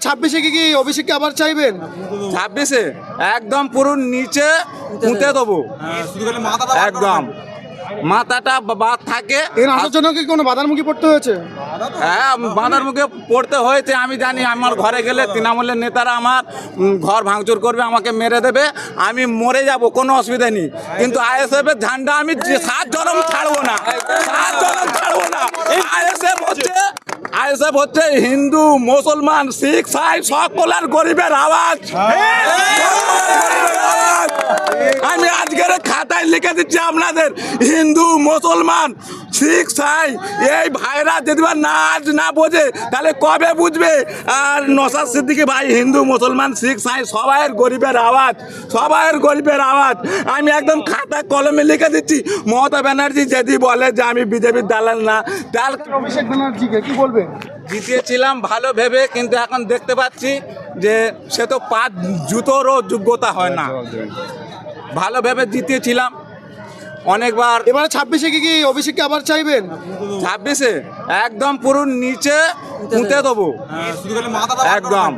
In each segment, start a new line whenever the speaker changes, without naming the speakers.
ছাব্বিশে কি অভিষেককে আবার চাইবেন?
26-এ একদম পুরো নিচে পুঁতে দেবো, একদম মাথাটা বাদ থাকে।
এখানে আসার জন্য কি কোনো বাধার মুখে পড়তে হয়েছে?
হ্যাঁ, বাঁধার মুখে পড়তে হয়েছে। আমি জানি আমার ঘরে গেলে তৃণমূলের নেতারা আমার ঘর ভাঙচুর করবে, আমাকে মেরে দেবে, আমি মরে যাব, কোনো অসুবিধা নেই। কিন্তু আইএসএফ এর ঝান্ডা আমি 7 জনম ছাড়বো না, 7 জনম ছাড়বো না। আইএসএফ হচ্ছে হিন্দু, মুসলমান, শিখ, সাই সকলের গরিবের আওয়াজ। আমি আজকের খাতায় লিখে দিচ্ছি আপনাদের, হিন্দু, মুসলমান, শিখ, সাই এই ভাইরা যদি না বোঝে তাহলে কবে বুঝবে? আর নওশাদ সিদ্দিকী ভাই হিন্দু, মুসলমান, শিখ, সাই সবাইয়ের গরিবের আওয়াজ, সবাইয়ের গরিবের আওয়াজ। আমি একদম খাতা কলমে লিখে দিচ্ছি। মমতা ব্যানার্জি যদি বলে যে আমি বিজেপির দালাল না, তাহলে
অভিষেক ব্যানার্জিকে কি বলবেন?
জিতিয়েছিলাম ভালো ভেবে, কিন্তু এখন দেখতে পাচ্ছি যে সে তো 5 জুতোরও যোগ্যতা হয় না। ভালো ভেবে জিতিয়েছিলাম অনেকবার।
এবারে 26-এ কি অভিষেককে আবার চাইবেন?
26-এ একদম পুরো নিচে পুঁতে দেবো, একদম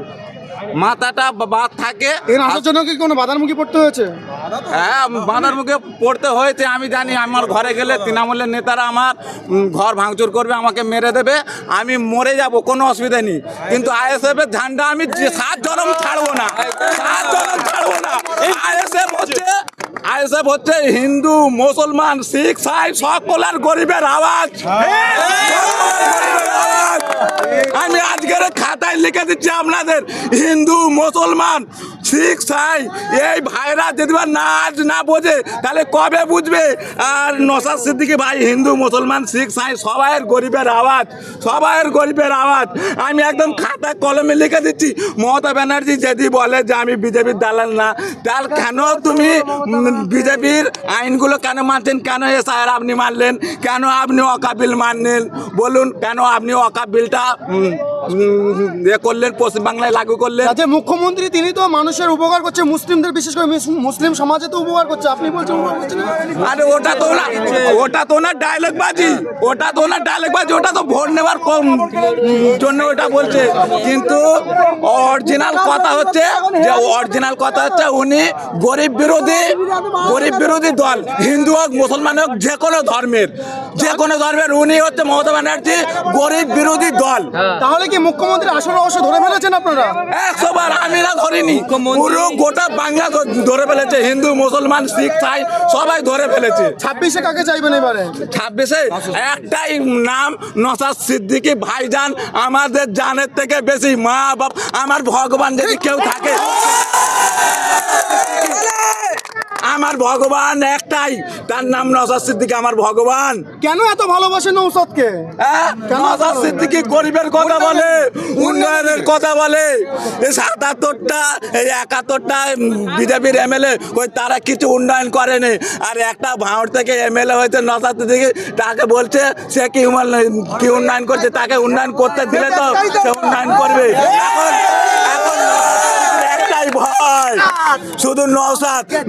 মাথাটা বাদ থাকে।
এখানে আসার জন্য কি কোনো বাধার মুখে পড়তে হয়েছে?
হ্যাঁ, বাঁধার মুখে পড়তে হয়েছে। আমি জানি আমার ঘরে গেলে তৃণমূলের নেতারা আমার ঘর ভাঙচুর করবে, আমাকে মেরে দেবে, আমি মরে যাব, কোনো অসুবিধা নেই। কিন্তু আইএসএফ এর ঝান্ডা আমি 7 জনম ছাড়বো না, 7 জনম ছাড়বো না। আইএসএফ হচ্ছে হিন্দু, মুসলমান, শিখ, সাই সকলের গরিবের আওয়াজ। আমি আজকের খাতায় লিখে দিচ্ছি আপনাদের, হিন্দু, মুসলমান, শিখ, সাই এই ভাইরা যদি না বোঝে তাহলে কবে বুঝবে? আর নওশাদ সিদ্দিকী ভাই হিন্দু, মুসলমান, শিখ, সাই সবাইয়ের গরিবের আওয়াজ, সবাইয়ের গরিবের আওয়াজ। আমি একদম খাতা কলমে লিখে দিচ্ছি। মমতা ব্যানার্জি যদি বলে যে আমি বিজেপির দালাল না, তাহলে কেন তুমি বিজেপির আইনগুলো কেন মানছেন? কেন এসআইআর আপনি মানলেন? কেন আপনি ওয়াকফ বিল মানলেন? বলুন, কেন আপনি ওয়াকফ বিলটা করলেন, পশ্চিমবাংলায় লাগু করলেন?
যে মুখ্যমন্ত্রী তিনি তো মানুষের উপকার করছে, মুসলিমদের, বিশেষ করে মুসলিম সমাজে তো উপকার করছে, আপনি বলছেন উপকার করছে না?
আরে ওটা তো না ডায়লগবাজি, ওটা তো ভোট নেবার জন্য ওটা বলছে। কিন্তু অরিজিনাল কথা হচ্ছে উনি গরিব বিরোধী দল, হিন্দু হোক, মুসলমান হোক, যে কোনো ধর্মের উনি হচ্ছে মমতা ব্যানার্জি গরিব বিরোধী দল।
তাহলে কি মুখ্যমন্ত্রী আসল রহস্য ধরে ফেলেছেন আপনারা?
100 বার আমি না ধরিনি, পুরো গোটা বাংলা ধরে ফেলেছে, হিন্দু, মুসলমান, শিখ, সাই সবাই ধরে ফেলেছে।
26-এ কাকে চাইবেন এবারে?
26-এ একটাই নাম, নওশাদ সিদ্দিকী ভাইজান আমাদের জানের থেকে বেশি, মা বাপ আমার ভগবান যদি কেউ থাকে, আমার ভগবান একটাই, তার নাম নওশাদ সিদ্দিকী, আমার ভগবান।
কেন এত ভালোবাসেন নওশাদকে?
নওশাদ সিদ্দিকী গরিবের কথা বলে, উন্নয়নের কথা বলে। এই 77টা, এই 71টা বিজেপির এমএলএ, ওই তারা কিছু উন্নয়ন করেনি। আর একটা ভাঁড় থেকে এমএলএ হয়েছে নওশাদ সিদ্দিকী, তাকে বলছে সে কি উন্নয়ন করছে, তাকে উন্নয়ন করতে দিলে তো সে উন্নয়ন করবে। এখন একটাই ভয়, শুধু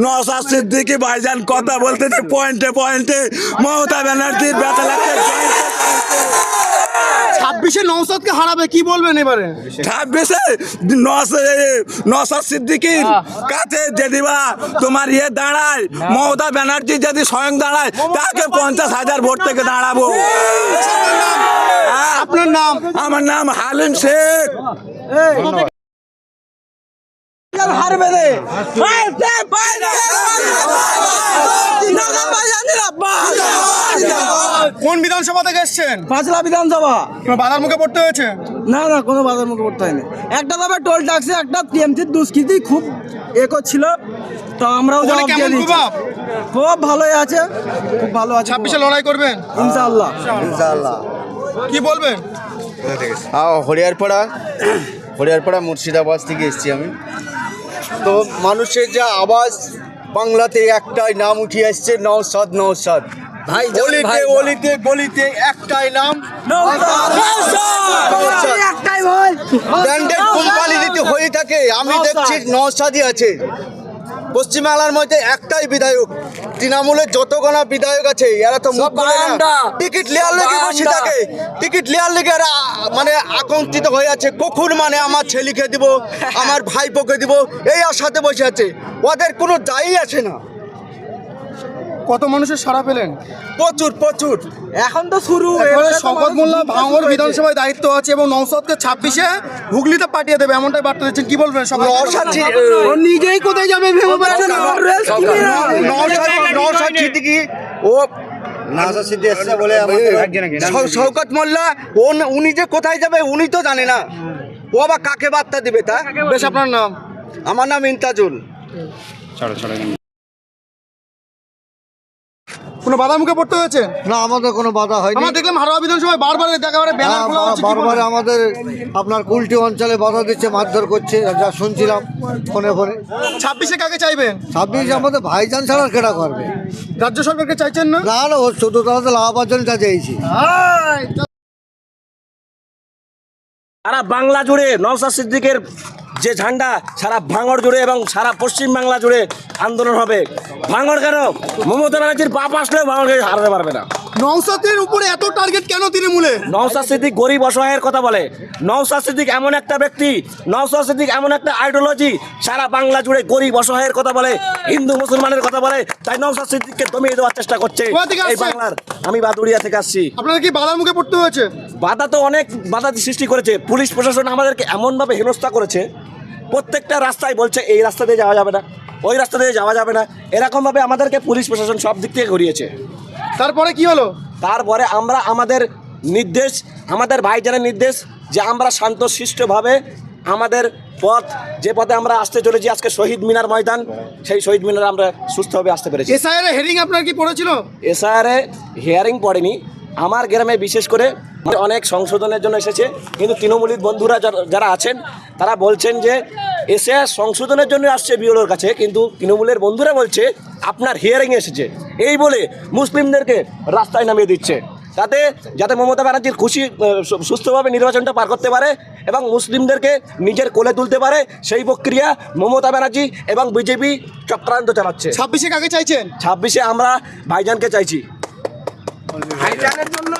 নওশাদ সিদ্দিকী ভাইজান কথা বলতে পয়েন্টে মমতা ব্যানার্জির ব্যথা লাগছে।
26-এ নওশাদকে হারাবে, কি বলবেন এবারে?
26-এ নওশাদ সিদ্দিকীর কাছে যদি বা তোমার দাঁড়ায়, মমতা ব্যানার্জি যদি স্বয়ং দাঁড়ায়, তাকে 50,000 ভোট থেকে দাঁড়াবো।
আপনার নাম?
আমার নাম হালিম শেখ।
কোন বিধানসভা থেকে এসছেন?
পাঁচলা বিধানসভা।
বাধার মুখে পড়তে হয়েছে?
না, কোনো বাধার মুখে পড়তে হয়নি। একটা তবে টোল ট্যাক্সে একটা টিএমসির দুষ্কৃতি খুব ছিল, তো আমরাও জবাব দিয়ে দিয়েছি। খুব ভালোই আছে, খুব ভালো আছে।
26-এ লড়াই করবেন
ইনশাআল্লাহ।
কি বলবেন?
হরিয়ারপাড়া মুর্শিদাবাদ থেকে এসেছি আমি। তো মানুষের যা আওয়াজ, বাংলাতে একটাই নাম উঠে আসছে, নওশাদ।
ভাই
অলিতে গলিতে একটাই নাম,
একটাই ভাই।
ব্র্যান্ডেড কোম্পানি যদি হয়ে থাকে, আমি দেখছি নওশাদই আছে। পশ্চিমবাংলার মধ্যে একটাই বিধায়ক, তৃণমূলের যতগুলো বিধায়ক আছে এরা তো মুখ বলে না। টিকিট লেয়ার লেগে বসে থাকে, টিকিট লেয়ার লেগে এরা মানে আকাঙ্ক্ষিত হয়ে আছে, কখন মানে আমার ছেলেকে দিব, আমার ভাইপোকে দিব, এই আশাতে বসে আছে, ওদের কোনো দায়ী আছে না।
কত মানুষের সাড়া পেলেন?
প্রচুর প্রচুর।
এখন তো শুরু
এবারে শওকত মোল্লা ভাঙড় বিধানসভায় দায়িত্ব আছে এবং নওশাদকে 26-এ হুগলিতে পাঠিয়ে দেবে এমনটাই বার্তা দিচ্ছেন, কি বলবেন সবাই?
ও নিজেই কোথায় যাবে ভেবে পাচ্ছে না।
নওশাদ সিদ্দিকী ও শওকত মোল্লা উনি যে কোথায় যাবে উনি তো জানে না, ও আবার কাকে বার্তা দিবে তা?
বেশ, আপনার নাম?
আমার নাম ইন্তাজুল।
কোনো বাধা মুখে পড়তে হয়েছে?
না, আমাদের কোনো বাধা হয়নি।
আমরা দেখলাম হারোয়া বিধানসভায় বারবার একেবারে ব্যানার খোলা হচ্ছে, কি
বারবার
বলবেন?
আমাদের আপনার কুলটি অঞ্চলে বাধা দিচ্ছে, মারধর করছে, যা শুনছিলাম ফোনে ফোনে।
26-এ কাকে চাইবেন?
26 আমাদের ভাইজান ছাড়া কেটা করবে?
রাজ্য সরকারকে চাইছেন না?
না না, ও শুধু তাদের লাভাবার জন্য তা চেয়েছি।
সারা বাংলা জুড়ে নওশাদ সিদ্দিকের যে ঝান্ডা, সারা ভাঙড় জুড়ে এবং সারা পশ্চিম বাংলা জুড়ে আন্দোলন হবে। ভাঙড় কেন, মমতা ব্যানার্জির বাপ আসলেও ভাঙড়কে হারাতে পারবে না।
নওশাদের উপরে এত টার্গেট কেন তৃণমূলে?
নওশাদ সিদ্দিক গরিব অসহায়ের কথা বলে। নওশাদ সিদ্দিক এমন একটা ব্যক্তি, নওশাদ সিদ্দিক এমন একটা আইডিওলজি, সারা বাংলা জুড়ে গরিব অসহায়ের কথা বলে, হিন্দু মুসলমানের কথা বলে, তাই নওশাদ সিদ্দিককে দমিয়ে দেওয়ার চেষ্টা করছে
কোথা থেকে
এই
আসছেন?
বাংলার। আমি বাদুড়িয়া থেকে আসছি।
আপনাদের কি বাধার মুখে পড়তে হয়েছে?
বাধা তো অনেক বাধা সৃষ্টি করেছে। পুলিশ প্রশাসন আমাদেরকে এমনভাবে হেনস্থা করেছে, প্রত্যেকটা রাস্তায় বলছে এই রাস্তা দিয়ে যাওয়া যাবে না, ওই রাস্তা দিয়ে যাওয়া যাবে না, এরকমভাবে আমাদেরকে পুলিশ প্রশাসন সব দিক থেকে ঘুরিয়েছে।
তারপরে কি হলো?
তারপরে আমরা আমাদের নির্দেশ, আমাদের ভাইজানের নির্দেশ যে আমরা শান্তশিষ্টভাবে আমাদের পথ, যে পথে আমরা আসতে চলেছি, আজকে শহীদ মিনার ময়দান, সেই শহীদ মিনারে আমরা সুস্থভাবে আসতে পেরেছি।
এসআইআর হেরিং আপনার কি পড়েছিল?
এসআইআরে হিয়ারিং পড়েনি। আমার গ্রামে বিশেষ করে অনেক সংশোধনের জন্য এসেছে, কিন্তু তৃণমূলীর বন্ধুরা যারা আছেন তারা বলছেন যে এসআইআর সংশোধনের জন্য আসছে বিওলোর কাছে, কিন্তু তৃণমূলের বন্ধুরা বলছে আপনার হিয়ারিং এসেছে, এই বলে মুসলিমদেরকে রাস্তায় নামিয়ে দিচ্ছে, যাতে মমতা ব্যানার্জির খুশি সুস্থভাবে নির্বাচনটা পার করতে পারে এবং মুসলিমদেরকে নিজের কোলে তুলতে পারে, সেই প্রক্রিয়া মমতা ব্যানার্জি এবং বিজেপি চক্রান্ত চালাচ্ছে।
26-এ কাকে চাইছেন?
26-এ আমরা ভাইজানকে চাইছি। ভাইজানের জন্য